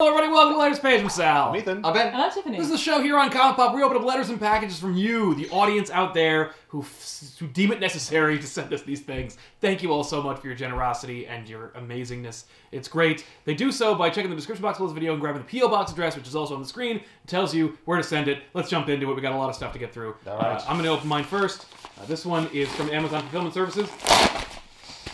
Hello everybody, welcome to Letters Page. I'm Sal. I'm Ethan. I'm Ben. And I'm Tiffany. This is the show here on ComicPOP. We open up letters and packages from you, the audience out there who deem it necessary to send us these things. Thank you all so much for your generosity and your amazingness. It's great. They do so by checking the description box below this video and grabbing the P.O. Box address, which is also on the screen. It tells you where to send it. Let's jump into it. We got a lot of stuff to get through. All right. I'm going to open mine first. This one is from Amazon Fulfillment Services.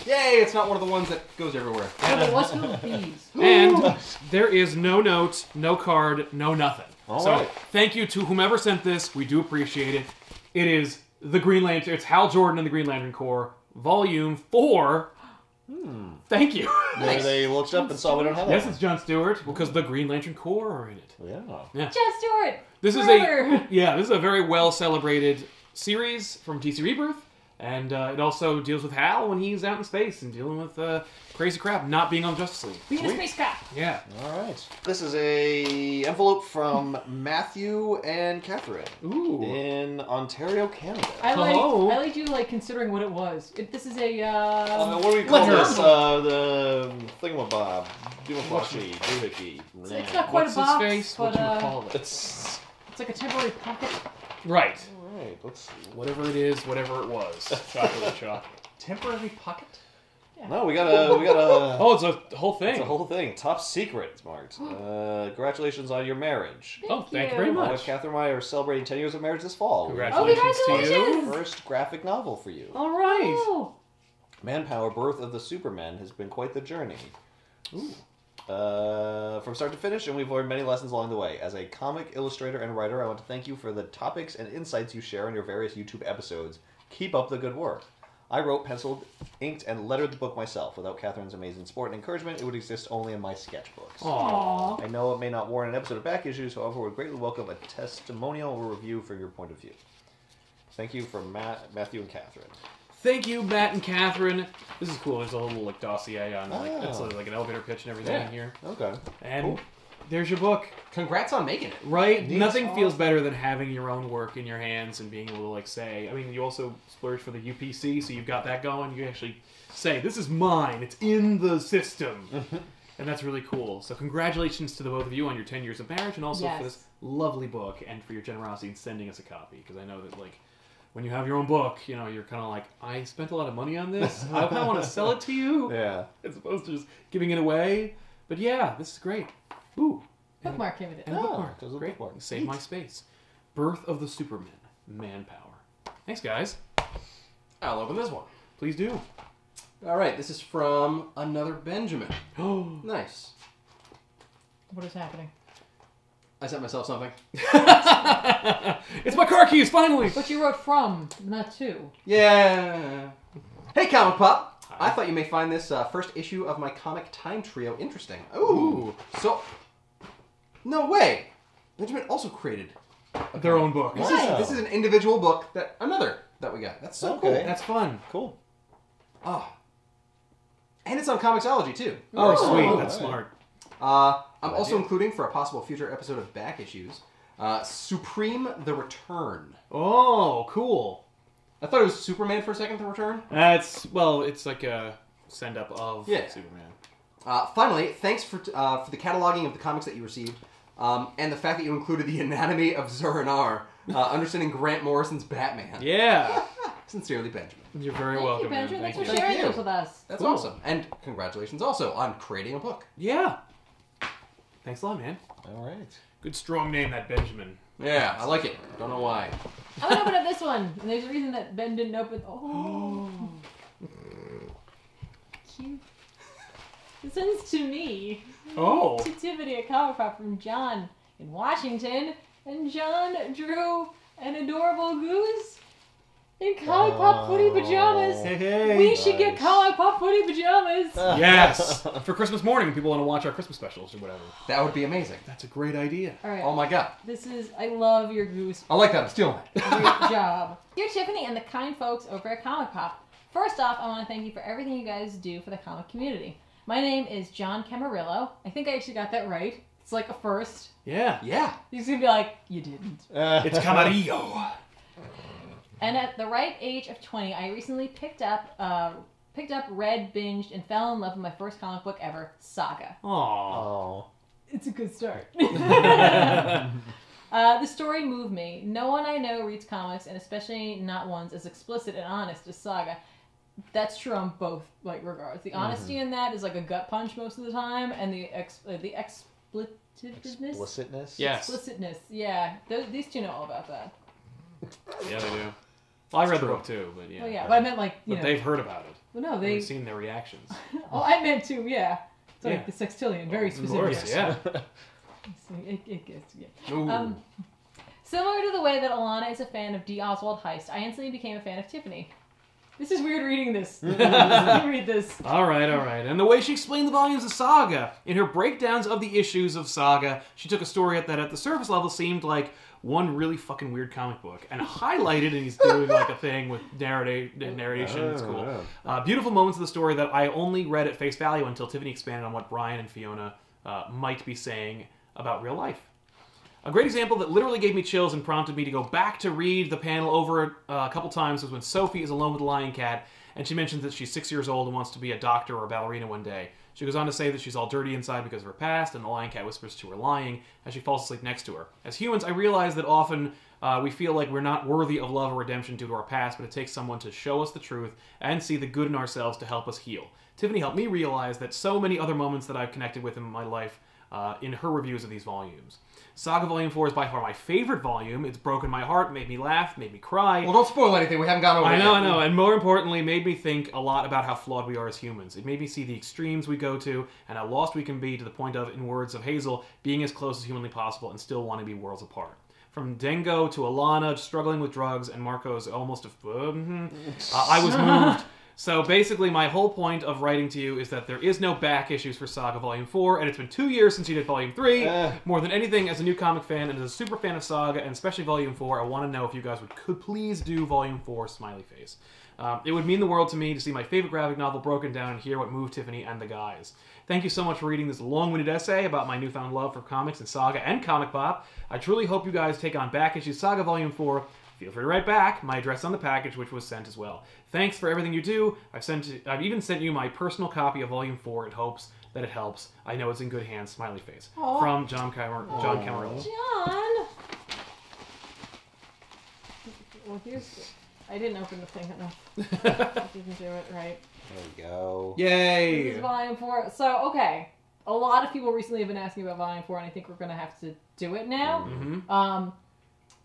Yay, it's not one of the ones that goes everywhere. Yeah, but what's with these? And there is no note, no card, no nothing. All so right. thank you to whomever sent this. We do appreciate it. It is the Green Lantern. It's Hal Jordan and the Green Lantern Corps, Volume 4. Thank you. They looked up and saw we don't have that. Yes, it's John Stewart because the Green Lantern Corps are in it. Yeah. Jeff Stewart. This is this is a very well celebrated series from DC Rebirth. And it also deals with Hal when he's out in space and dealing with crazy crap, not being on Justice League. Being a spacecraft. Yeah. All right. This is a envelope from Matthew and Catherine Ooh. in Ontario, Canada. I Hello. liked you considering what it was. This is a what do we call letter. this? The thingamabob, doohickey, doohickey. it's not quite What's a box, his face? but Whatchamacallit? It's it's like a temporary pocket. Right. all right. Let's see. Whatever it is, whatever it was. Chocolate. Temporary pocket? No, we got a. Oh, it's a whole thing. It's a whole thing. Top secret. It's marked. Congratulations on your marriage. Thank you very My wife much. Catherine and I are celebrating 10 years of marriage this fall. Congratulations to you. congratulations! First graphic novel for you. All right. Oh. Manpower, Birth of the Superman has been quite the journey. Ooh. From start to finish, and we've learned many lessons along the way. As a comic illustrator and writer, I want to thank you for the topics and insights you share in your various YouTube episodes. Keep up the good work. I wrote, penciled, inked, and lettered the book myself. Without Catherine's amazing support and encouragement, it would exist only in my sketchbooks. Aww. I know it may not warrant an episode of back issues, however, would greatly welcome a testimonial or review from your point of view. Thank you from Matthew and Catherine. Thank you, Matt and Catherine. This is cool. There's a little dossier on it's Oh. like an elevator pitch and everything in here. Okay. And Cool. there's your book. Congrats on making it. Right? Neat. Nothing feels better than having your own work in your hands and being able to say. I mean, you also splurge for the UPC, so you've got that going. You actually say, "This is mine. It's in the system." And that's really cool. So congratulations to the both of you on your 10 years of marriage, and also Yes. for this lovely book and for your generosity in sending us a copy. Because I know that when you have your own book, you're kind of like, I spent a lot of money on this. I kind of want to sell it to you, Yeah. as opposed to just giving it away. But yeah, this is great. Ooh. Bookmark came with it. And a bookmark. there's a Great. bookmark. Save my space. Birth of the Superman. Manpower. Thanks, guys. I'll open this one. Please do. All right, this is from another Benjamin. Oh. Nice. What is happening? I sent myself something. It's my car keys, finally! But you wrote from, not to. Yeah. Hey, Comic Pop. Hi. I thought you may find this first issue of my comic time trio interesting. Ooh. So, no way. Benjamin also created Their own book. This, Wow. this is an individual book that we got. That's so Okay. That's fun. Cool. cool. Oh. And it's on Comixology, too. Oh, sweet. Oh, That's right. smart. I'm Good also idea. including for a possible future episode of Back Issues, Supreme the Return. Oh, cool. I thought it was Superman for a second, The Return. It's like a send-up of Yeah. Superman. Finally, thanks for the cataloging of the comics that you received, and the fact that you included the anatomy of Zur-En-Arr, understanding Grant Morrison's Batman. Yeah. Sincerely, Benjamin. You're very Thank welcome, you, Benjamin. man. Thanks for Thank you. sharing you. this with us. That's Cool. awesome. And congratulations also on creating a book. Yeah. Thanks a lot, man. All right. Good strong name, that Benjamin. Yeah, I like it. Don't know why. I'm gonna open up this one, and there's a reason that Ben didn't open. Oh, cute. This one's to me. Oh. To Tiffany at ComicPOP from John in Washington, and John drew an adorable goose in ComicPOP footy pajamas. Hey. We should get Nice. ComicPOP footy pajamas. Yes. For Christmas morning, when people want to watch our Christmas specials or whatever. That would be amazing. That's a great idea. All right. Oh my god. This is. I love your goose. I like that. I'm stealing it. Great job. Dear Tiffany and the kind folks over at ComicPOP. First off, I want to thank you for everything you guys do for the comic community. My name is John Camarillo. I think I actually got that right. It's like a first. Yeah. Yeah. He's gonna be like, you didn't. It's Camarillo. And at the right age of 20, I recently picked up, read, binged, and fell in love with my first comic book ever, Saga. Aww. Oh. It's a good start. The story moved me. No one I know reads comics, and especially not ones as explicit and honest as Saga. That's true on both regards. The honesty in that is like a gut punch most of the time, and the explicitness. Yes. Explicitness. Yeah. These two know all about that. Yeah, they do. Well, I read the book too, but yeah. Oh yeah, but I meant like But they've heard about it. Well, no, They've seen their reactions. Oh, I meant to. Yeah. It's like the sextillion, very specific. Of course, yeah. It gets similar to the way that Alana is a fan of D. Oswald Heist, I instantly became a fan of Tiffany. This is weird reading this. Let me read this. All right. And the way she explained the volumes of Saga. In her breakdowns of the issues of Saga, she took a story that at the surface level seemed like one really fucking weird comic book and highlighted, and he's doing like a thing with narration. It's cool. Beautiful moments of the story that I only read at face value until Tiffany expanded on what Brian and Fiona might be saying about real life. A great example that literally gave me chills and prompted me to go back to read the panel over a couple times was when Sophie is alone with the lion cat, and she mentions that she's 6 years old and wants to be a doctor or a ballerina one day. She goes on to say that she's all dirty inside because of her past, and the lion cat whispers to her lying as she falls asleep next to her. As humans, I realize that often we feel like we're not worthy of love or redemption due to our past, but it takes someone to show us the truth and see the good in ourselves to help us heal. Tiffany helped me realize that so many other moments that I've connected with in my life in her reviews of these volumes. Saga Volume 4 is by far my favorite volume. It's broken my heart, made me laugh, made me cry. Well, don't spoil anything. We haven't gone over it yet. I know. And more importantly, made me think a lot about how flawed we are as humans. It made me see the extremes we go to and how lost we can be to the point of, in words of Hazel, being as close as humanly possible and still wanting to be worlds apart. From Dengo to Alana, struggling with drugs, and Marco's almost I was moved. So basically, my whole point of writing to you is that there is no back issues for Saga Volume 4, and it's been 2 years since you did Volume 3. More than anything, as a new comic fan and as a super fan of Saga, and especially Volume 4, I want to know if you guys could please do Volume 4, smiley face. It would mean the world to me to see my favorite graphic novel broken down and hear what moved Tiffany and the guys. Thank you so much for reading this long-winded essay about my newfound love for comics and Saga and ComicPOP. I truly hope you guys take on back issues Saga Volume 4. Feel free to write back. My address on the package, which was sent as well. Thanks for everything you do. I've even sent you my personal copy of Volume 4 in hopes that it helps. I know it's in good hands. Smiley face. Aww. From John Cameron. John! Well, I didn't open the thing enough. I didn't do it right. There we go. Yay! This is Volume 4. So, okay. A lot of people recently have been asking about Volume 4, and I think we're going to have to do it now. Mm-hmm.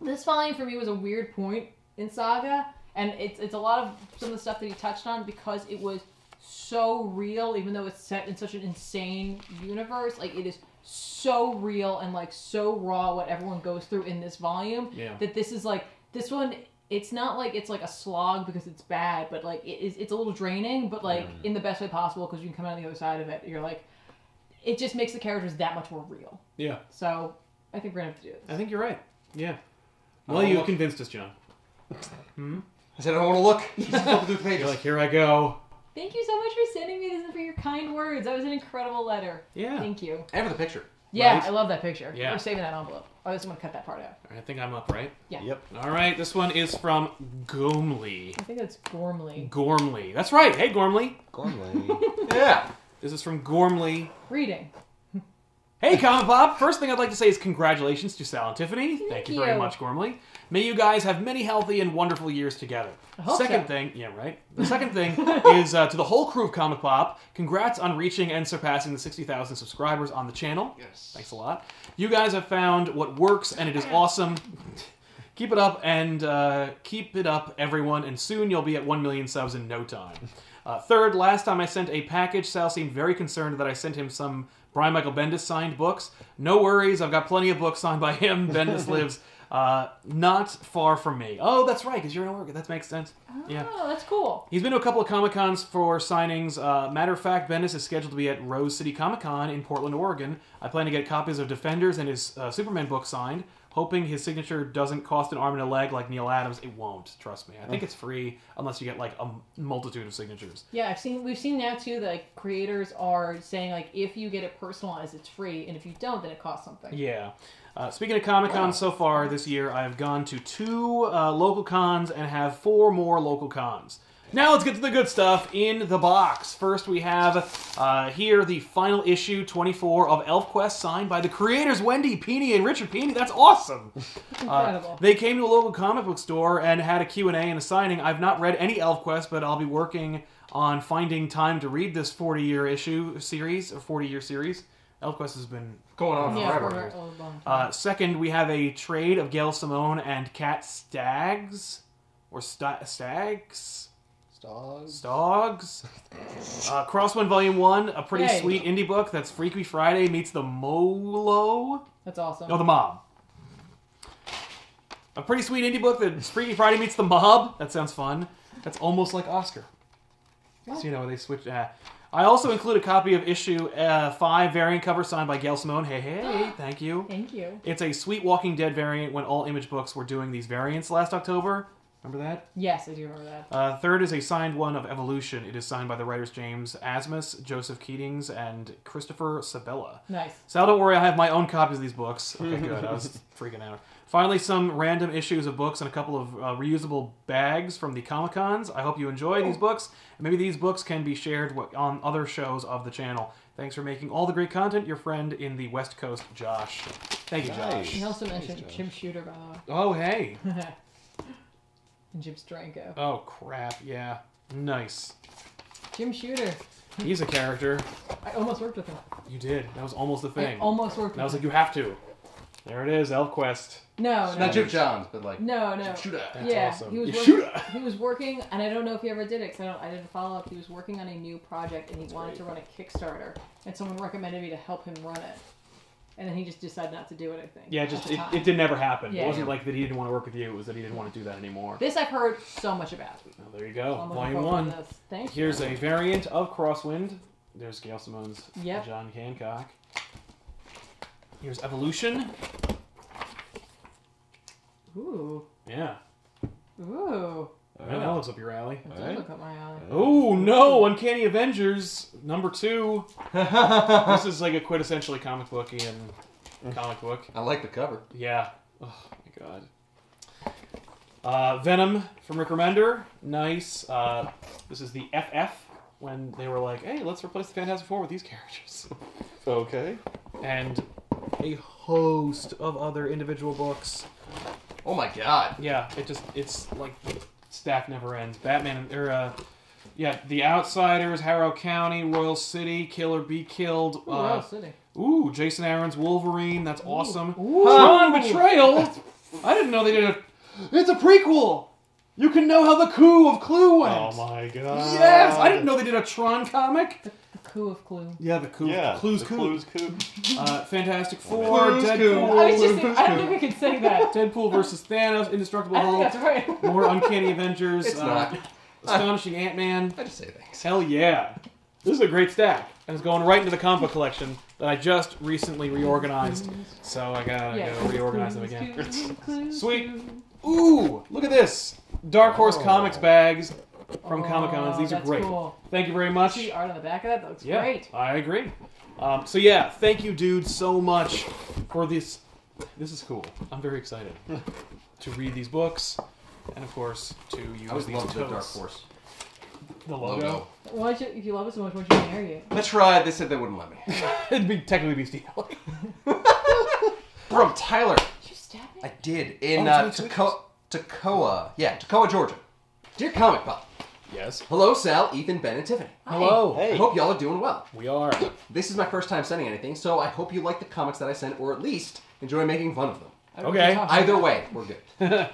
This volume for me was a weird point in Saga, and it's a lot of some of the stuff that he touched on because it was so real, even though it's set in such an insane universe. Like, it is so real and like so raw what everyone goes through in this volume. Yeah. That this is like this one. It's not like it's like a slog because it's bad, but like it's a little draining, but like in the best way possible because you can come out on the other side of it. You're like, it just makes the characters that much more real. Yeah. So I think we're gonna have to do this. I think you're right. Yeah. Well, you convinced us, John. I said I don't want to look. Just flip through the pages. You're like, here I go. Thank you so much for sending me this and for your kind words. That was an incredible letter. Yeah. Thank you. And for the picture. Yeah, Right? I love that picture. Yeah. We're saving that envelope. I just want to cut that part out. I think I'm up, right? Yeah. Yep. All right, this one is from Gormley. I think it's Gormley. Gormley. That's right. Hey, Gormley. Gormley. Yeah. This is from Gormley. Reading. Hey, ComicPOP! First thing I'd like to say is congratulations to Sal and Tiffany. Thank you very you. much, Gormley. May you guys have many healthy and wonderful years together. I hope Second so. thing, yeah, right? The second thing is to the whole crew of ComicPOP, congrats on reaching and surpassing the 60,000 subscribers on the channel. Yes. Thanks a lot. You guys have found what works, and it is awesome. Keep it up, and keep it up, everyone, and soon you'll be at 1 million subs in no time. Third, last time I sent a package, Sal seemed very concerned that I sent him some Brian Michael Bendis signed books. No worries, I've got plenty of books signed by him. Bendis lives not far from me. Oh, that's right, because you're in Oregon. That makes sense. Oh, Yeah. that's cool. He's been to a couple of Comic-Cons for signings. Matter of fact, Bendis is scheduled to be at Rose City Comic-Con in Portland, Oregon. I plan to get copies of Defenders and his Superman book signed, hoping his signature doesn't cost an arm and a leg like Neil Adams. It won't, trust me. I think it's free unless you get like a multitude of signatures. Yeah, we've seen now too that like, creators are saying like if you get it personalized, it's free, and if you don't, then it costs something. Yeah. Speaking of Comic-Con, so far this year, I have gone to 2 local cons and have 4 more local cons. Now let's get to the good stuff in the box. First, we have here the final issue 24 of ElfQuest, signed by the creators Wendy Peeney and Richard Peeney. That's awesome. Incredible. They came to a local comic book store and had a Q&A and a signing. I've not read any ElfQuest, but I'll be working on finding time to read this 40-year issue series, or 40-year series. ElfQuest has been Going on Yeah, forever. for a long time. second, we have a trade of Gail Simone and Cat Staggs, or Stags? Stogs. Crosswind Volume 1, a pretty Yay. sweet indie book that's Freaky Friday meets the Molo. That's awesome. No, the Mob. A pretty sweet indie book that's Freaky Friday meets the Mob. That sounds fun. That's almost like Oscar. What? So, you know, they switch. I also include a copy of issue 5 variant cover signed by Gail Simone. Hey, thank you. Thank you. It's a sweet Walking Dead variant when all Image books were doing these variants last October. Remember that? Yes, I do remember that. Third is a signed one of Evolution. It is signed by the writers James Asmus, Joseph Keatings, and Christopher Sabella. Nice. Sal, don't worry, I have my own copies of these books. Okay, good. I was freaking out. Finally, some random issues of books and a couple of reusable bags from the Comic-Cons. I hope you enjoy these books, and maybe these books can be shared on other shows of the channel. Thanks for making all the great content. Your friend in the West Coast, Josh. Thank you, Nice. Josh. He also mentioned Josh. Jim Shooter, by the way. Oh, hey. And Jim Stranko. Oh, crap. Yeah. Nice. Jim Shooter. He's a character. I almost worked with him. You did. That was almost the thing. I almost worked And I was with like, you have to. There it is, ElfQuest. No, Not Jim Johns, but like No. Shoot That's Yeah, awesome. he was You working. shoot it. He was working, and I don't know if he ever did it because I didn't follow up. He was working on a new project, and he wanted to run a Kickstarter, and someone recommended me to help him run it, and then he just decided not to do it. I think. Yeah, at just the it time. did never happen. Yeah. It wasn't like that he didn't want to work with you. It was that he didn't want to do that anymore. This I've heard so much about. Well, there you So go. I'm looking Volume forward 1. to this. Thank Here's you. a variant of Crosswind. There's Gail Simone's Yep. John Hancock. Here's Evolution. Ooh. Yeah. Ooh. That looks up your alley. That does Alright. look up my alley. Oh, no! Uncanny Avengers, number 2. This is like a quintessentially comic booky and comic book. I like the cover. Yeah. Oh, my God. Venom from Rick Remender. Nice. This is the FF, when they were like, hey, let's replace the Fantastic Four with these characters. Okay. And a host of other individual books. Oh my god. Yeah, it's like the stack never ends. Batman, The Outsiders, Harrow County, Royal City, Kill or Be Killed. Ooh, Royal City. Jason Aaron's Wolverine. That's awesome. Ooh. Tron Betrayal. I didn't know they did It's a prequel. You can know how the coup of Clue went. Oh my god. Yes, I didn't know they did a Tron comic. The coup of Clue. Yeah, the coup. Yeah. Clue's the coup. Clue's coup. Fantastic Four, Clue's Deadpool. coup. I was just I don't think we could say that. Deadpool versus Thanos, Indestructible I think Hulk, that's right. more Uncanny Avengers, It's not. Astonishing Ant-Man. I just say thanks. Hell yeah. This is a great stack. And it's going right into the comic book collection that I just recently reorganized. So I gotta reorganize them again. Sweet. Ooh, look at this. Dark Horse Comics bags from Comic-Cons. These are that's great. Cool. Thank you very much. See art on the back of that? That looks Yeah, great. I agree. So yeah, thank you, dude, so much for this. This is cool. I'm very excited to read these books, and of course to use I always these loved the totes. Dark Horse The logo. Why don't you, if you love it so much, why don't you marry it? I tried. They said they wouldn't let me. It'd be technically be Steel. From Tyler. Did you stab it? I did in Oh, it's only Toccoa. Yeah, Toccoa, Georgia. Dear Comic Pop. Yes. Hello, Sal, Ethan, Ben, and Tiffany. Hello. Hey. I hope y'all are doing well. We are. This is my first time sending anything, so I hope you like the comics that I sent, or at least enjoy making fun of them. I don't know Okay. what you're talking Either about. way, we're good.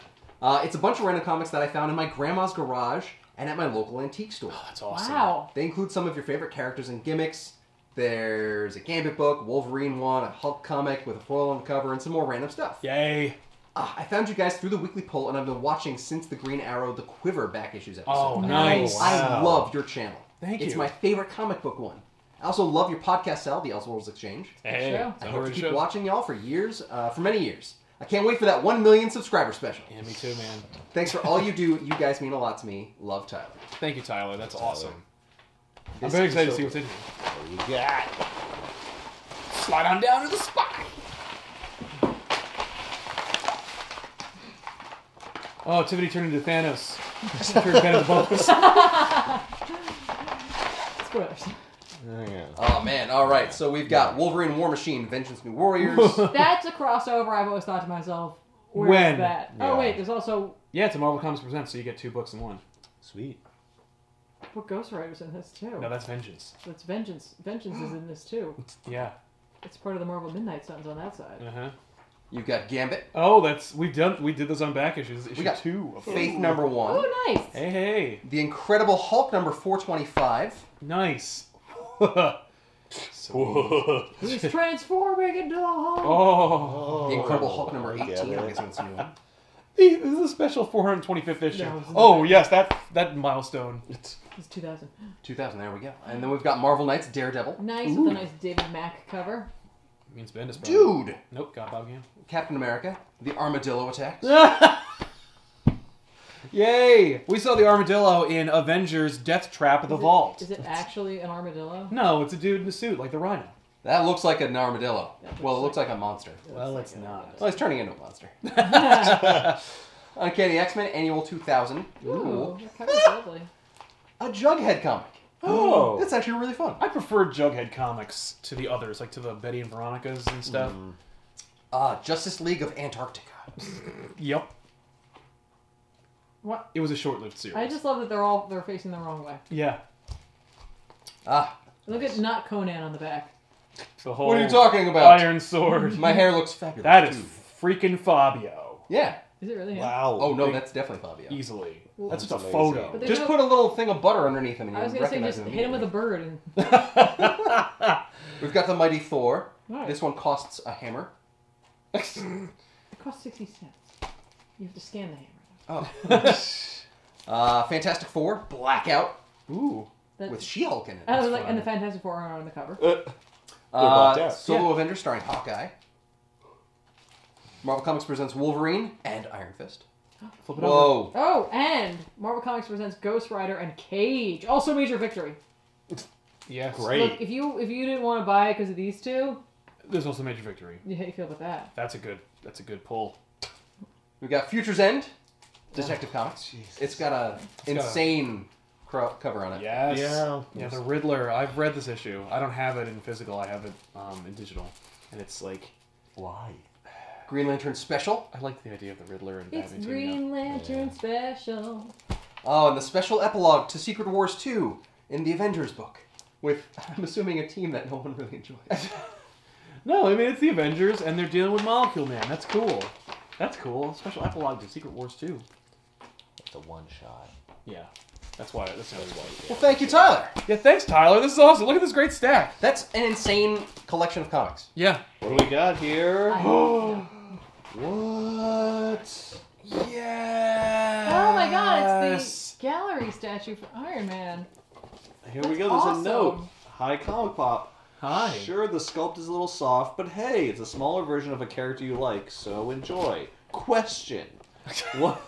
It's a bunch of random comics that I found in my grandma's garage and at my local antique store. That's awesome. Wow. They include some of your favorite characters and gimmicks. There's a Gambit book, Wolverine one, a Hulk comic with a foil on the cover, and some more random stuff. Yay. I found you guys through the weekly poll, and I've been watching since the Green Arrow The Quiver back issues episode. Oh, nice. I Wow. love your channel. Thank It's you. my favorite comic book one. I also love your podcast, Sal, the Elseworlds Exchange. Hey. Show. I hope to keep watching y'all for years, for many years. I can't wait for that 1 million subscriber special. Yeah, me too, man. Thanks for all you do. You guys mean a lot to me. Love, Tyler. Thank you, Tyler. That's awesome. I'm This very is excited to so see what's in What here. do you got? Slide on down to the spot. Oh, Tiffany turned into Thanos. Except for Ben of the Bones. Spoilers. Oh man! All right, so we've got Wolverine, War Machine, Vengeance, New Warriors. That's a crossover. I've always thought to myself, where's When? that? Yeah. Oh wait, there's also Yeah, it's a Marvel Comics Presents, so you get 2 books in one. Sweet. what Ghost Rider's in this too. No, that's Vengeance. That's Vengeance. Vengeance is in this too. Yeah. It's part of the Marvel Midnight Suns on that side. Uh-huh. You've got Gambit, Oh, we did this on back issues. Issue got 2. Of Faith number 1, Oh, nice. Hey. The Incredible Hulk number 425. Nice. He's transforming into a Hulk. Oh. The Incredible Hulk number I 18. get I'm it. guessing it's a new one. This is a special 425th issue. No, it's Oh, yes, that milestone. It's 2000. 2000. There we go. And then we've got Marvel Knights, Daredevil. Nice with a nice David Mack cover. Means Bendis, probably. Dude, Nope, got Bob again. Captain America, the Armadillo attacks. Yay! We saw the armadillo in Avengers Death Trap of the Vault. Is it actually an armadillo? No, it's a dude in a suit, like the Rhino. That looks like an armadillo. Well, it looks like a monster. Well, it's not. Well, he's turning into a monster. Uncanny X-Men Annual 2000. Ooh, that cover's lovely. A Jughead comic. Oh. That's actually really fun. I prefer Jughead comics to the others, like to the Betty and Veronica's and stuff. Justice League of Antarctica. Yep. What? It was a short-lived series. I just love that they're facing the wrong way. Yeah. Look at not Conan on the back. The whole What are you talking about? Iron Sword. My hair looks fabulous. That is too. freaking Fabio. Yeah. Is it really him? Wow. Oh no, Big- that's definitely Fabio. Easily. Well, That's just a That's photo. amazing. But Just no- put a little thing of butter underneath him and you I was gonna say recognize just him hit him with a immediately. bird and We've got the Mighty Thor. Nice. This one costs a hammer. it costs 60 cents. You have to scan the hammer. Oh. Fantastic Four, Blackout, Ooh. That, with She-Hulk in it. I was That's like, fine. and the Fantastic Four are on the cover. blacked out. Solo Avengers starring Hawkeye. Marvel Comics presents Wolverine and Iron Fist. Flip it over. Whoa. Oh, and Marvel Comics presents Ghost Rider and Cage. Also Major Victory. Yes. Great. Look, if you didn't want to buy it because of these two, There's also Major Victory. how you feel about that? That's a good pull. We've got Future's End, Detective Comics. It's got a insane cover on it. Yes. Yeah. Yeah, the Riddler. I've read this issue. I don't have it in physical. I have it in digital. And it's like, Why? Green Lantern Special. I like the idea of the Riddler and It's Batman teaming Green Lantern special. Oh, and the special epilogue to Secret Wars 2 in the Avengers book. With, I'm assuming, a team that no one really enjoys. No, I mean, it's the Avengers, and they're dealing with Molecule Man. That's cool. That's cool. Special epilogue to Secret Wars 2. It's a one shot. Yeah. That's why. That's why. Well, thank you, Tyler. Yeah, thanks, Tyler. This is awesome. Look at this great stack. That's an insane collection of comics. Yeah. What do we got here? What? Yeah. Oh my god, it's the gallery statue for Iron Man. Here we That's go. There's awesome. a note. Hi, ComicPOP. Hi. Sure, the sculpt is a little soft, but hey, it's a smaller version of a character you like, so enjoy. Question. What?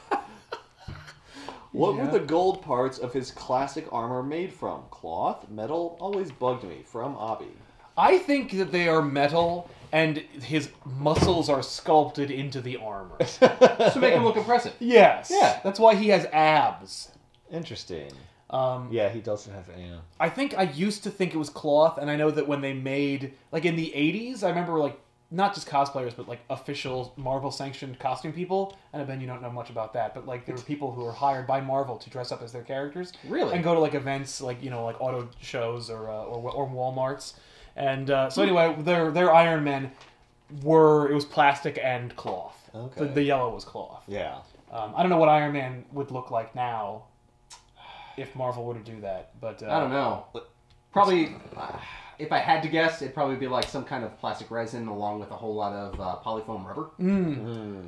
What Yeah. were the gold parts of his classic armor made from? Cloth? Metal? Always bugged me. From Abby. I think that they are metal, and his muscles are sculpted into the armor. To make him look impressive. Yes. Yeah. That's why he has abs. Interesting. Um, Yeah, he does have. Yeah. I think I used to think it was cloth, and I know that when they made, like in the 80s, I remember like, not just cosplayers, but like official Marvel sanctioned costume people, and Ben, you don't know much about that, but like there were people who were hired by Marvel to dress up as their characters. Really? And go to like events, like, you know, like auto shows or Walmarts. And so anyway, their Iron Men it was plastic and cloth. Okay. The yellow was cloth. Yeah. I don't know what Iron Man would look like now if Marvel were to do that, but I don't know. Probably, if I had to guess, it'd probably be like some kind of plastic resin along with a whole lot of polyfoam rubber.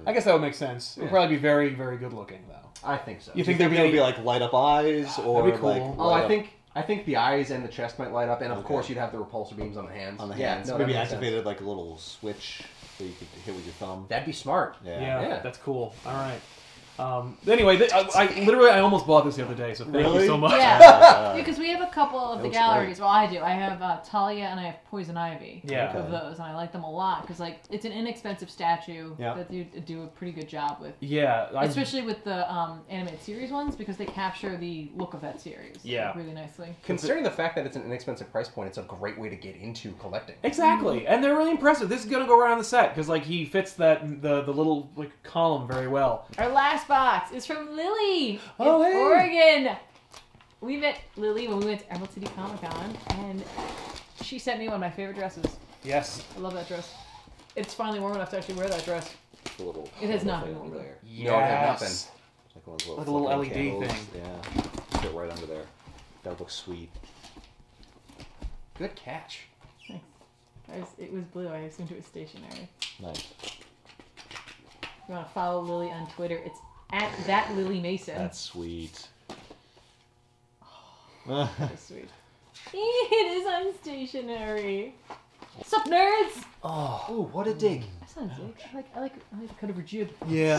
I guess that would make sense. It would probably be very, very good looking, though. I think so. You Do you think think there'd there would be be like light up eyes or That'd be cool. like? Oh, light I think the eyes and the chest might light up, and of Okay. course you'd have the repulsor beams on the hands. on the Yeah, hands. no, that Maybe makes sense. activated like a little switch so you could hit with your thumb. That'd be smart. Yeah, Yeah. that's cool. All right. Anyway, I almost bought this the other day, so thank you so much. Yeah, because we have a couple of the looks galleries. great. Well, I do. I have Talia and I have Poison Ivy. Yeah. Of those, and I like them a lot because like it's an inexpensive statue that you do a pretty good job with. Yeah, Especially with the animated series ones because they capture the look of that series. Yeah. Really nicely. Considering the fact that it's an inexpensive price point, it's a great way to get into collecting. Exactly, and they're really impressive. This is gonna go around the set because like he fits the little like column very well. Our last box is from Lily Oh, in hey. Oregon. We met Lily when we went to Emerald City Comic Con, and she sent me one of my favorite dresses. Yes. I love that dress. It's finally warm enough to actually wear that dress. A little, It has not thing been under warm. there. No, it had nothing. Like one of those Like a little flickering LED candles. thing. Yeah. Fit right under there. That would look sweet. Good catch. Thanks. It was blue. I assumed it was stationary. Nice. If you want to follow Lily on Twitter, it's at that Lily Mason. That's sweet. That's sweet. It is unstationary. Sup, nerds? Oh. Ooh, what a dig. That's not a dig. I like the cut of her jib. Yeah.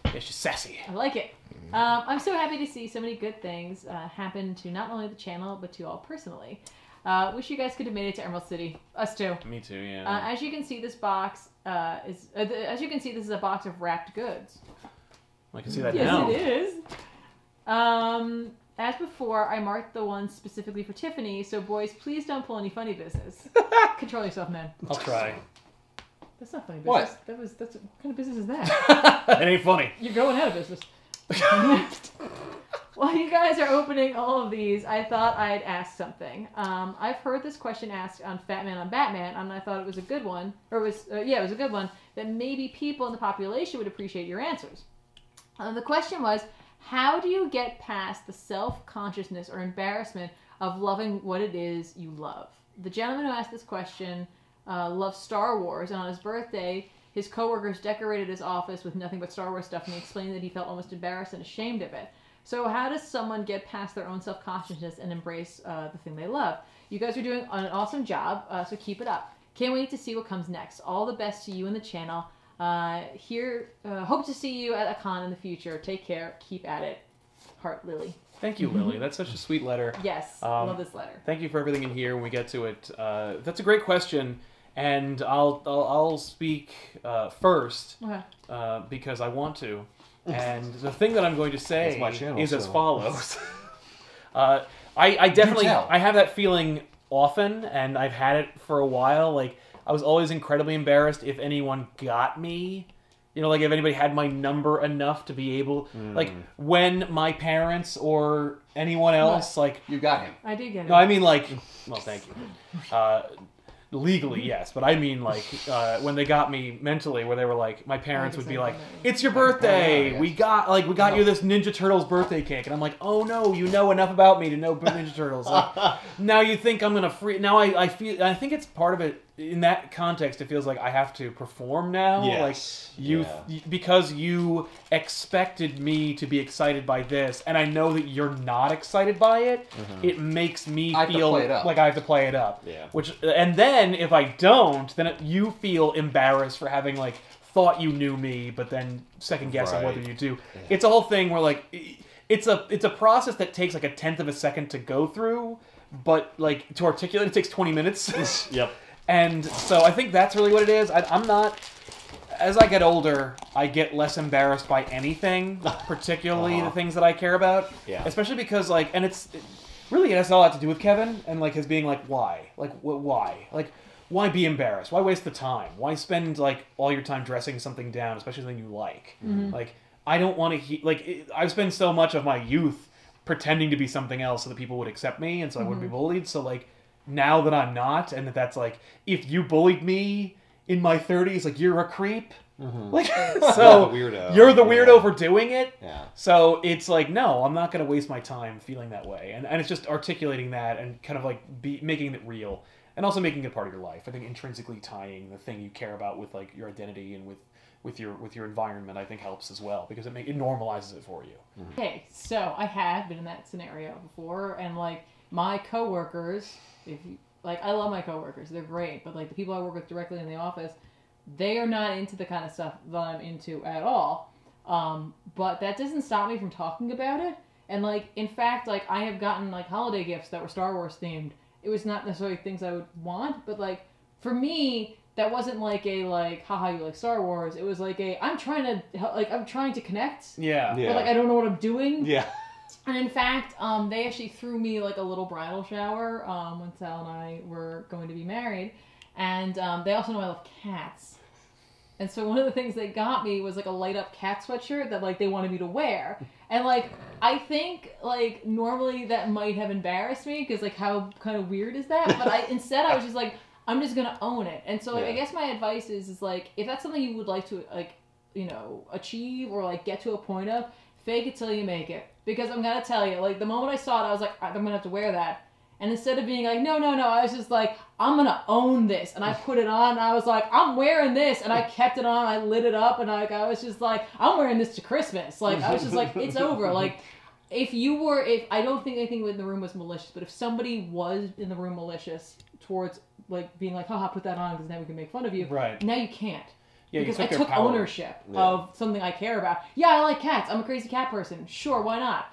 It's just sassy. I like it. I'm so happy to see so many good things happen to not only the channel, but to all personally. Wish you guys could have made it to Emerald City. Us too. Me too. Yeah. As you can see, this box this is a box of wrapped goods. I can see that Yes, now. it is. As before, I marked the one specifically for Tiffany, so boys, please don't pull any funny business. Control yourself, man. I'll try. That's not funny What? business. That's what kind of business is that? It ain't funny. You're going out of business. While you guys are opening all of these, I thought I'd ask something. I've heard this question asked on Fat Man on Batman, and I thought it was a good one, it was a good one, that maybe people in the population would appreciate your answers. The question was, how do you get past the self-consciousness or embarrassment of loving what it is you love? The gentleman who asked this question loves Star Wars, and on his birthday, his coworkers decorated his office with nothing but Star Wars stuff, and he explained that he felt almost embarrassed and ashamed of it. So how does someone get past their own self-consciousness and embrace the thing they love? You guys are doing an awesome job, so keep it up. Can't wait to see what comes next. All the best to you and the channel. Hope to see you at a con in the future. Take care. Keep at it. Heart, Lily. Thank you, Lily. That's such a sweet letter. Yes, love this letter. Thank you for everything in here when we get to it. That's a great question, and I'll speak first Okay. because I want to. And the thing that I'm going to say It's my channel, is as so. follows. I definitely tell. I have that feeling often, and I've had it for a while. Like I was always incredibly embarrassed if anyone got me. You know, like if anybody had my number enough to be able, like when my parents or anyone else, like You got him. I did get it. no, I mean like, well, thank you. Legally, yes, but I mean like when they got me mentally, where they were like, my parents would be like, "It's your birthday. yes. We got you this Ninja Turtles birthday cake," and I'm like, "Oh no, you know enough about me to know Ninja Turtles." Like, now you think I'm gonna free? Now I think it's part of it. In that context, it feels like I have to perform now. Yes. Like because you expected me to be excited by this, and I know that you're not excited by it. It makes me I have to feel play it up. like I have to play it up. Yeah. And then if I don't, then you feel embarrassed for having like thought you knew me, but then second guessing Right. whether you do. Yeah. It's a whole thing where like it's a process that takes like a tenth of a second to go through, but like to articulate it takes 20 minutes. Yep. And so I think that's really what it is. I'm not... As I get older, I get less embarrassed by anything, particularly the things that I care about. Yeah. Especially because, like... And it has a lot to do with Kevin, and, like, his being like, why? Like, why? Like, why be embarrassed? Why waste the time? Why spend, like, all your time dressing something down, especially something you like? Like, I don't want to... I've spent so much of my youth pretending to be something else so that people would accept me, and so I wouldn't be bullied, so, like... Now that I'm not, and that's like, if you bullied me in my 30s, like, you're a creep. Like, so Weirdo. you're the weirdo for doing it. Yeah. So it's like, no, I'm not going to waste my time feeling that way. And it's just articulating that and kind of like making it real. And also making it part of your life. I think intrinsically tying the thing you care about with like your identity and with your environment, I think helps as well. Because it normalizes it for you. Okay, so I have been in that scenario before, and like my coworkers, I love my coworkers, they're great, but like the people I work with directly in the office, they are not into the kind of stuff that I'm into at all. But that doesn't stop me from talking about it. And, like, in fact, like, I have gotten, like, holiday gifts that were Star Wars themed. It was not necessarily things I would want, but, like, for me, that wasn't like a, like, haha, you like Star Wars. It was like I'm trying to connect. Yeah. But, like, I don't know what I'm doing. Yeah. And in fact, they actually threw me, like, a little bridal shower when Sal and I were going to be married. And they also know I love cats. And so one of the things they got me was, like, a light-up cat sweatshirt that, like, they wanted me to wear. And, like, I think, like, normally that might have embarrassed me, because, like, how kind of weird is that? But instead I was just like, I'm just gonna own it. And so, like, I guess my advice is, like, if that's something you would like to, like, you know, achieve or, like, get to a point of, fake it till you make it. Because I'm gonna tell you, like, the moment I saw it, I was like, I'm gonna have to wear that. And instead of being like, no, I was just like, I'm gonna own this. And I put it on, and I was like, I'm wearing this. And I kept it on, I lit it up, and I was just like, I'm wearing this to Christmas. Like, I was just like, it's over. Like, if I don't think anything in the room was malicious, but if somebody was in the room malicious towards, like, being like, haha, put that on, because now we can make fun of you. Right. Now you can't. Yeah, because you I took ownership of something I care about. Yeah, I like cats. I'm a crazy cat person. Sure, why not?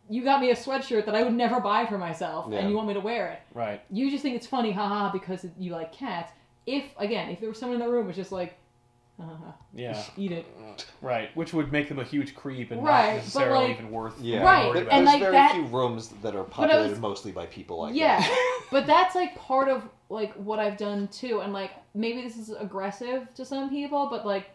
You got me a sweatshirt that I would never buy for myself, and you want me to wear it. Right. You just think it's funny, haha, because you like cats. If there was someone in the room who was just like, yeah, eat it. Right, which would make them a huge creep and right, not necessarily like, even worth. Yeah, right. There's And like very that, few rooms that are populated mostly by people like that. But that's like part of like what I've done too, and like maybe this is aggressive to some people, but like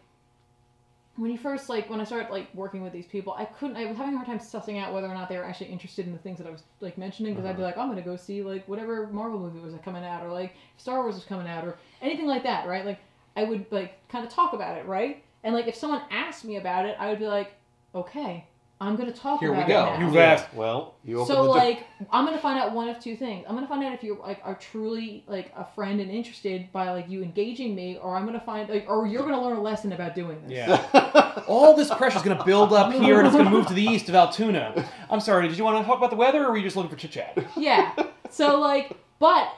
when I started like working with these people, I was having a hard time sussing out whether or not they were actually interested in the things that I was like mentioning, because I'd be like, I'm gonna go see like whatever Marvel movie was coming out, or like Star Wars was coming out, or anything like that, right? Like I would like kind of talk about it, right? And like if someone asked me about it, I would be like, okay, I'm gonna talk about it now. You've asked. Well, you open so the like I'm gonna find out one of two things. I'm gonna find out if you like are truly like a friend and interested by like you engaging me, or I'm gonna find like, or you're gonna learn a lesson about doing this. Yeah. All this pressure's gonna build up here, and it's gonna move to the east of Altoona. I'm sorry. Did you want to talk about the weather, or were you just looking for chit chat? Yeah. So like,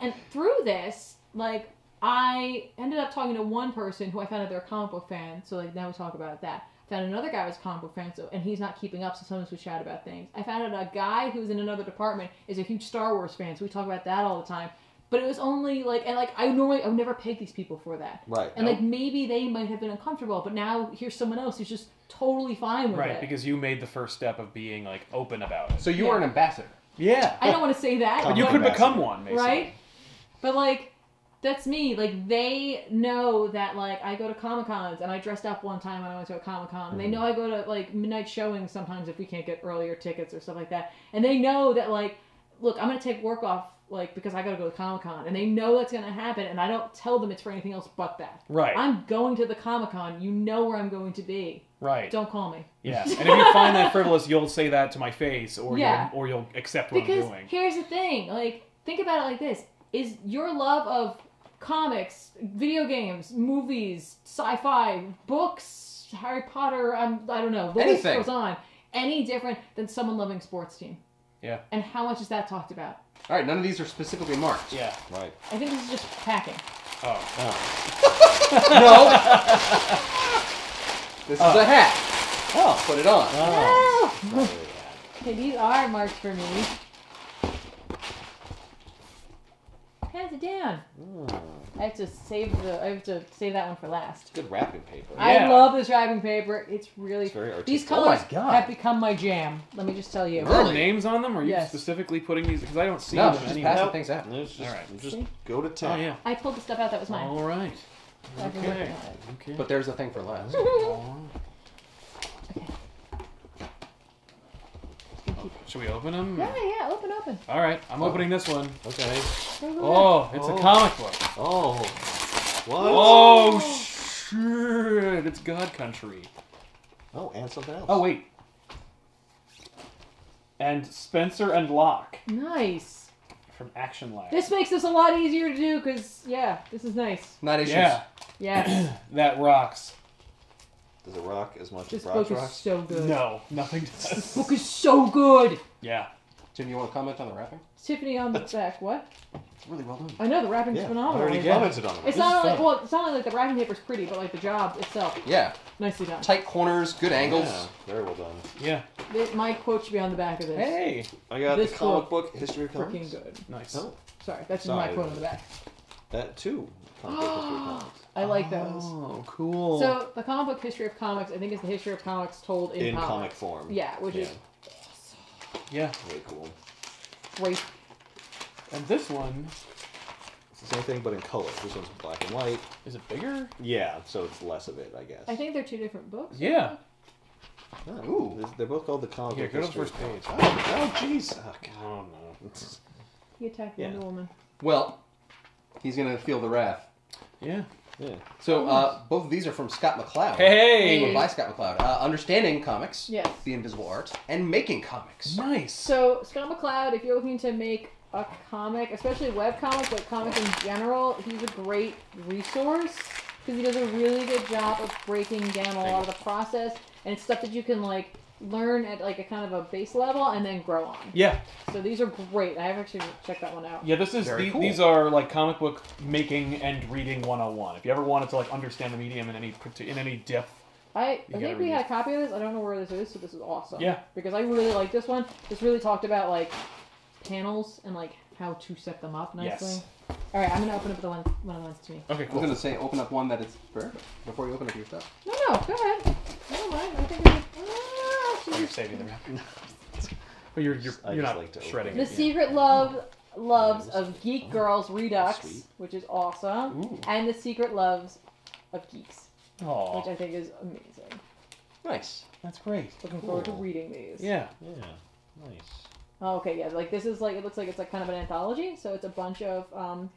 and through this, like I ended up talking to one person who I found out they're a comic book fan. So like now we talk about that. Found another guy who's a comic book fan, and he's not keeping up, so sometimes we chat about things. I found out a guy who's in another department is a huge Star Wars fan, so we talk about that all the time. But it was only like, and like I would never peg these people for that. Right. And like maybe they might have been uncomfortable, but now here's someone else who's just totally fine with it. Right, because you made the first step of being like open about it. So you were an ambassador. Yeah. I don't want to say that. But you could become one, basically. Right? But like, that's me. Like, they know that, like, I go to Comic-Cons, and I dressed up one time when I went to a Comic-Con. And they know I go to, like, midnight showings sometimes if we can't get earlier tickets or stuff like that. And they know that, like, look, I'm going to take work off, like, because I got to go to Comic-Con. And they know that's going to happen, and I don't tell them it's for anything else but that. Right. I'm going to the Comic-Con. You know where I'm going to be. Right. Don't call me. Yeah. And if you find that frivolous, you'll say that to my face, or you'll accept what I'm doing. Because here's the thing. Like, think about it like this. Is your love of comics, video games, movies, sci-fi, books, Harry Potter, I don't know, the list goes on, any different than someone loving sports team? Yeah. And how much is that talked about? All right, none of these are specifically marked. Yeah. Right. I think this is just packing. Oh. No. This is a hat. Oh. Put it on. Oh. Okay, these are marked for me. Hands it down. I have to save that one for last. Good wrapping paper. I love this wrapping paper. It's really very artistic. These colors Oh my God. have become my jam. Let me just tell you. Are there names on them? Or are you Yes. specifically putting these? Because I don't see No, them just anywhere. passing things out. Let's just, All right. just See? go to Oh, 10. yeah. I pulled the stuff out that was mine. All right. I've been working Okay. on it. Okay. But there's a thing for last. Should we open them? Yeah, open. All right. I'm opening this one. Okay. Oh, it's a comic book. Oh. What? Oh, shit. It's God Country. Oh, and something else. Oh, wait. And Spencer and Locke Nice. from Action Lab. This makes this a lot easier to do because, this is nice. Not issues. Yeah. Yeah. That rocks. Does it rock as much This as book Brock's is rock? so good. No, nothing This does. book is so good. Yeah. Jim, you want to comment on the wrapping? Tiffany on the back. What? Really well done. I know the wrapping's Yeah, phenomenal. I already Yeah. commented on it. It's not only well, it's not only like the wrapping paper's pretty, but like the job itself, Yeah. nicely done. Tight corners, good angles. Yeah, very well done. Yeah. My quote should be on the back of this. Hey. I got This the comic book, book History of Freaking Comics. good. Nice. Oh, Sorry, that's just my Sorry. quote on the back. that too. Comic book History of Comics. I like those. Oh, cool. So the comic book History of Comics, I think, is the history of comics told in In comic comics. form. Yeah, which is yeah. Very cool. great. And this one, It's the same thing, but in color. This one's black and white. is it bigger? Yeah, so it's less of it, I guess. I think they're two different books. Yeah. Oh, Ooh. They're both called the comic Here, book go to the History first of page. Comics. Oh, jeez. Oh, God. Oh, no. He attacked Yeah. Wonder Woman. Well, he's gonna feel the wrath. Yeah. Yeah. So both of these are from Scott McCloud. Hey! Or by Scott McCloud. Understanding Comics, Yes. The Invisible Art, and Making Comics. Nice. So Scott McCloud, if you're looking to make a comic, especially web comics, but comics in general, he's a great resource because he does a really good job of breaking down a lot of the process, and it's stuff that you can like learn at like a kind of a base level and then grow on. Yeah. So these are great. I have actually checked that one out. Yeah, this is Very cool. these are like comic book making and reading 101. If you ever wanted to like understand the medium in any depth. I gotta think we read had it. a copy of this. I don't know where this is, so this is awesome. Yeah. Because I really like this one. This really talked about like panels and like how to set them up nicely. Yes. All right, I'm gonna open up the one of the ones to me. Okay, I was cool. gonna say open up one that is fair before you open up your stuff. No, go ahead. I don't mind. I think it's... Oh, you're she's... saving the wrap. But you're I just not like to shredding The it. Secret Loves of Geek Girls Redux, Sweet. which is awesome, Ooh. and The Secret Loves of Geeks, Aw, which I think is amazing. Nice. that's great. Looking forward to Cool. reading these. Yeah. Yeah. Nice. Oh, okay, yeah, like this is like, it looks like it's like kind of an anthology, so it's a bunch of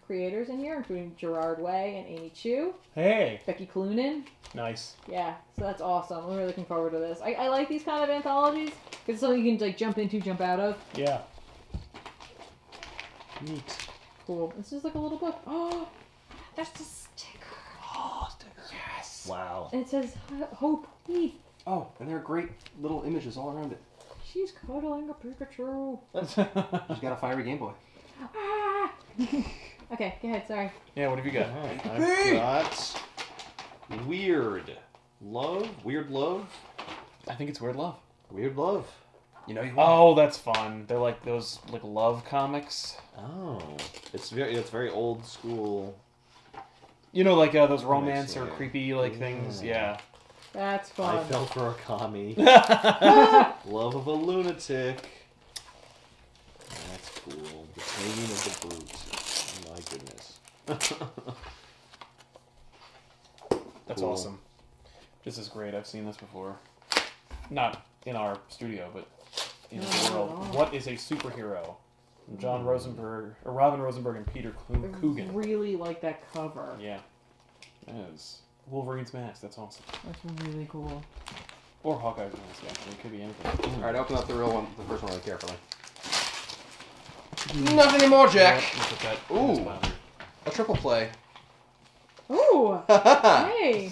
creators in here, including Gerard Way and Amy Chu, Hey. Becky Cloonan. Nice. Yeah, so that's awesome. I'm really looking forward to this. I like these kind of anthologies because it's something you can like jump into, jump out of. Yeah. Neat. Cool. This is like a little book. Oh, there's a sticker. Oh, stickers. Yes. Wow. And it says Hope Heath. Oh, and there are great little images all around it. She's cuddling a Pikachu. She's got a fiery Game Boy. Ah! Okay, go ahead. Sorry. Yeah. What have you got? Alright, I've got Weird Love. Weird Love. I think it's Weird Love. Weird Love. You know you Oh, that's fun. They're like those like love comics. Oh, it's very old school. You know, like those romance or yeah. creepy like things. Yeah. That's I fun. fell for a commie. Love of a lunatic. That's cool. The Taming of the Brute. Oh, my goodness. That's Cool. awesome. This is great. I've seen this before. Not in our studio, but in No, the not world. at all. What is a superhero? From John Rosenberg, or Robin Rosenberg, and Peter I Coogan. really like that cover. Yeah. That is Wolverine's mask. That's awesome. That's really cool. Or Hawkeye's mask. Actually, it could be anything. All right, open up the real one, the first one really carefully. Nothing anymore, Jack. Look at that. Ooh. That's fine. A triple play. Ooh. Comic Hey.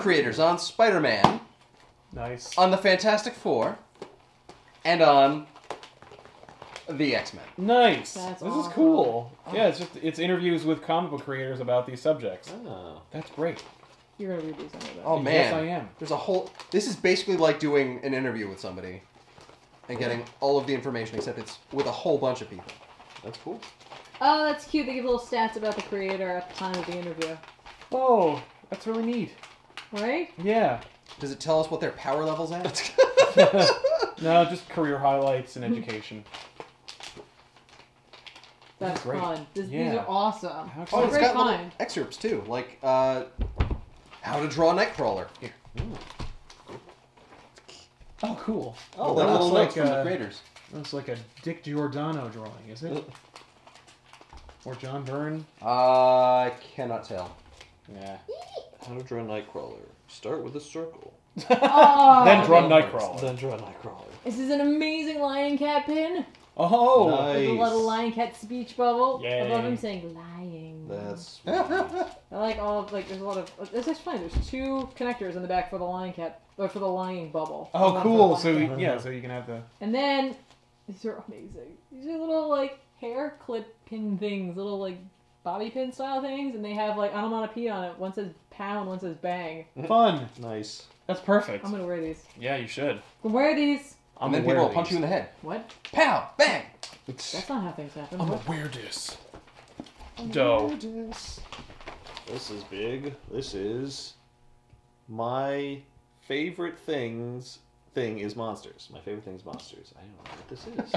creators on Spider-Man, Nice. on the Fantastic Four, and on the X-Men. Nice. That's This awesome. is cool. Yeah, it's interviews with comic book creators about these subjects. Oh. That's great. You're gonna read these under that. Oh man, Yes, I am. There's a whole. This is basically like doing an interview with somebody, and getting all of the information, except it's with a whole bunch of people. That's cool. Oh, that's cute. They give little stats about the creator at the time of the interview. Oh, that's really neat. Right? Yeah. Does it tell us what their power level's at? No, just career highlights and education. That's great. fun. These Yeah. are awesome. How Oh, They're it's very got little fun. excerpts too, like how to draw Nightcrawler. Here. Oh, cool. Oh, That that little looks notes like from the a, creators. looks like a Dick Giordano drawing, is it? Or John Byrne? I cannot tell. Yeah. How to draw Nightcrawler. Start with a circle. Oh, Then draw Nightcrawler. Then draw Nightcrawler. This is an amazing Lion Cat pin. Oh! Nice. There's a little Lion Cat speech bubble Yay. above him saying lying. That's I like all of, like, there's a lot of, this is funny, there's two connectors in the back for the Lion Cat, or for the lying bubble. Oh, One for cool. the So, Lion Cat. yeah, so you can have the... And then, These are amazing. These are little, like, hair clip pin things. Little, like, bobby pin style things. And they have, like, onomatopoeia on it. One says pound, one says bang. Fun. Nice. That's perfect. I'm gonna wear these. Yeah, you should. I'm gonna wear these. And then people will punch you in the head. What? Pow! Bang! That's not how things happen. I'm What? gonna wear this. Dough. This is big. This is my favorite thing is monsters. My favorite thing is monsters. I don't know what this is.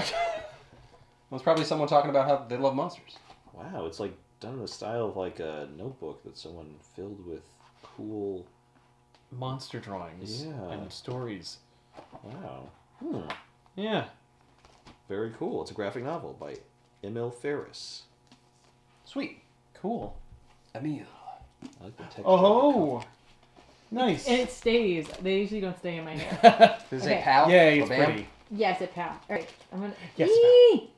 Well, it's probably someone talking about how they love monsters. Wow, it's like done in the style of like a notebook that someone filled with cool. Monster drawings. Yeah. And stories. Wow. Yeah. Very cool. It's a graphic novel by Emil Ferris. Sweet. Cool. Emil. I like the texture. Oh. Nice. And it stays. They usually don't stay in my hair. Does Okay. it pow? Yay, it's Ba-bam? pretty. Yes, it pound. Alright, I'm gonna. Yes, Eee!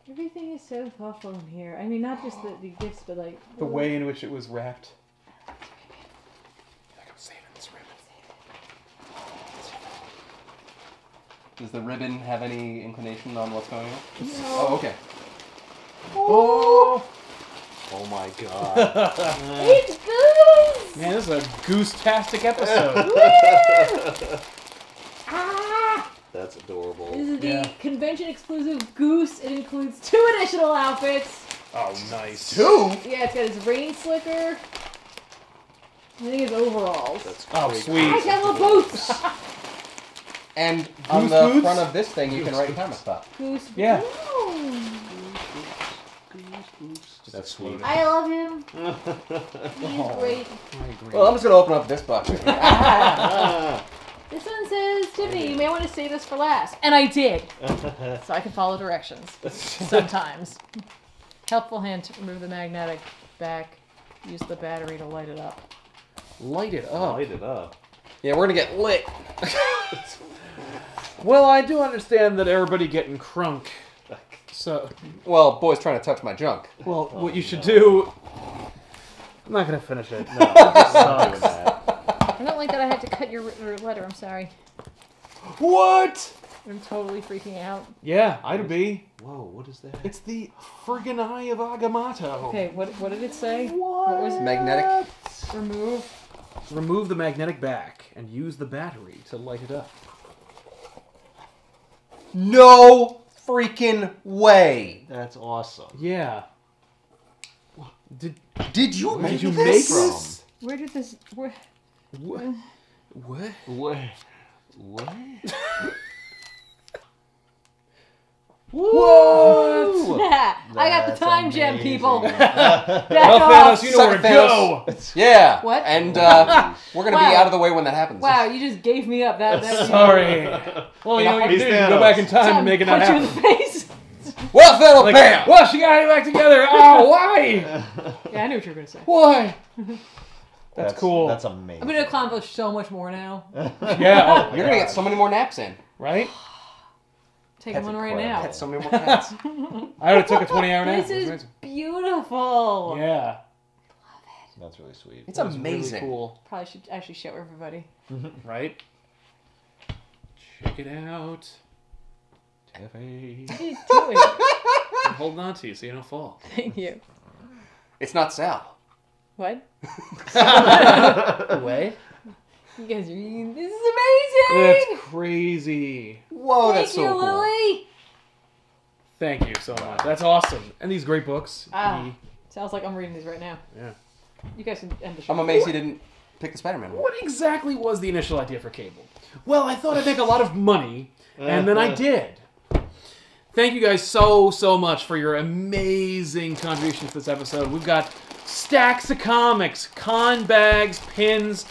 Everything is so thoughtful in here. I mean, not just the gifts, but like. The way in which it was wrapped. Like I'm saving this ribbon. Does the ribbon have any inclination on what's going on? No. Oh, okay. Oh! Oh my god. It's Ghus! Man, this is a Ghus-tastic episode. Ah! That's adorable. This is the Yeah. convention exclusive Goose. It includes 2 additional outfits. Oh, nice. 2? Yeah, it's got his rain slicker. I think his overalls. That's Oh, great. sweet. I got little boots. And on Goose the boots? front of this thing, you can write ComicPOP. Goose. Yeah. Ooh. That's sweet. I love him. He's great. I agree. Well, I'm just going to open up this box. This one says, Tiffany, you may want to save this for last. And I did. So I can follow directions. Sometimes. Helpful hint, remove the magnetic back. Use the battery to light it up. Light it up. Light it up. Yeah, we're going to get lit. Well, I do understand that everybody getting crunk. So, Well, boy's trying to touch my junk. well, what you should do... I'm not going to finish it. No, it just Not doing sucks. I that. don't like that I had to cut your letter. I'm sorry. What? I'm totally freaking out. Yeah, I'd be. Whoa, what is that? It's the friggin' eye of Agamotto. Okay, what did it say? What? was it? Magnetic. Remove. Remove the magnetic back and use the battery to light it up. No freaking way. That's awesome. Yeah. Did you make Did you this? make this? Where did this... Where... What? What? What? What? What? I got the That's time gem, amazing. people. Well, Back Thanos, off. you know where to go. Yeah. What? And we're going to Wow. be out of the way when that happens. Wow, you just gave me up. That Sorry. Well, you know what you He's do? You can go Thanos. back in time and make it not punch you in happen. the face. Well, Thanos, Like, bam! well, she got it back together. Oh, why? Yeah, I knew what you were going to say. Why? That's cool. That's amazing. I'm going to accomplish so much more now. Yeah. Oh, You're going to get so many more naps in. right? Taking That's one right incredible. now. Get so many more cats. I would have took a 20-hour nap. This is It was beautiful. amazing. Yeah. That's really sweet. It's That was amazing. Really cool. Probably should actually show everybody. Right? Check it out. Tiffany. What are you doing? I'm holding on to you so you don't fall. Thank you. It's not Sal. What? Way? You guys are eating. This is amazing. That's crazy. Whoa, Thank that's you, so cool. Lily. Thank you so much. That's awesome. And these great books. Ah. Sounds like I'm reading these right now. Yeah. You guys can end the show. I'm amazed he didn't pick the Spider-Man one. What exactly was the initial idea for Cable? Well, I thought I'd make a lot of money, and then I did. Thank you guys so much for your amazing contributions to this episode. We've got stacks of comics, con bags, pins,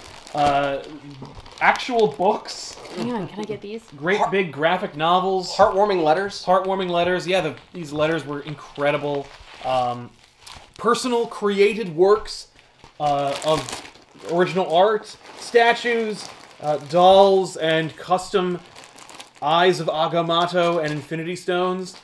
actual books, Hang on, can I get these? great big graphic novels, Heartwarming letters. heartwarming letters. Yeah, these letters were incredible. Personal created works of original art, statues, dolls, and custom Eyes of Agamotto and Infinity Stones.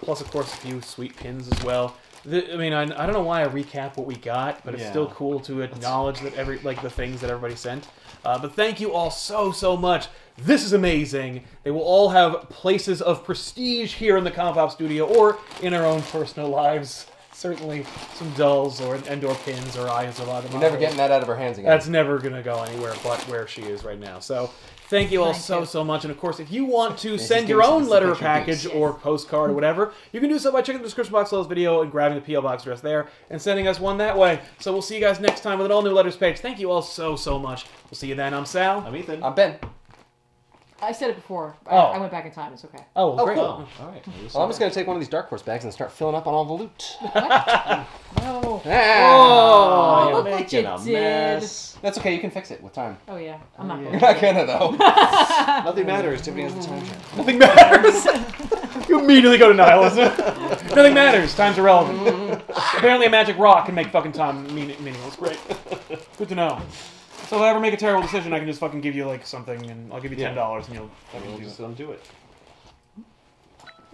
Plus, of course, a few sweet pins as well. I mean, I don't know why I recap what we got, but it's Yeah. still cool to acknowledge that the things that everybody sent. But thank you all so much. This is amazing. They will all have places of prestige here in the ComicPOP studio or in our own personal lives. Certainly some dulls or pins or eyes or We're never getting that out of our hands again. That's never going to go anywhere but where she is right now. So thank you all so much. And of course, if you want to send your own letter package or postcard or whatever, you can do so by checking the description box below this video and grabbing the P.O. Box address there and sending us one that way. So we'll see you guys next time with an all-new letters page. Thank you all so much. We'll see you then. I'm Sal. I'm Ethan. I'm Ben. I said it before. Oh. I went back in time. It's okay. Oh, Oh, great. cool. All right. Well, I'm just going to take one of these Dark Horse bags and start filling up on all the loot. No. Ah, Look you're what making you a did. mess. That's okay, you can fix it with time. Oh yeah, I'm not yeah. going You're not gonna, though. Nothing matters. Tiffany has the time travel. Nothing matters. You immediately go to nihilism. Nothing matters. Time's irrelevant. Apparently a magic rock can make fucking time meaningless. Great. Good to know. So if I ever make a terrible decision, I can just fucking give you like something, and I'll give you $10, and you'll fucking We'll do just it. don't do it.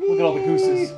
Look at all the gooses.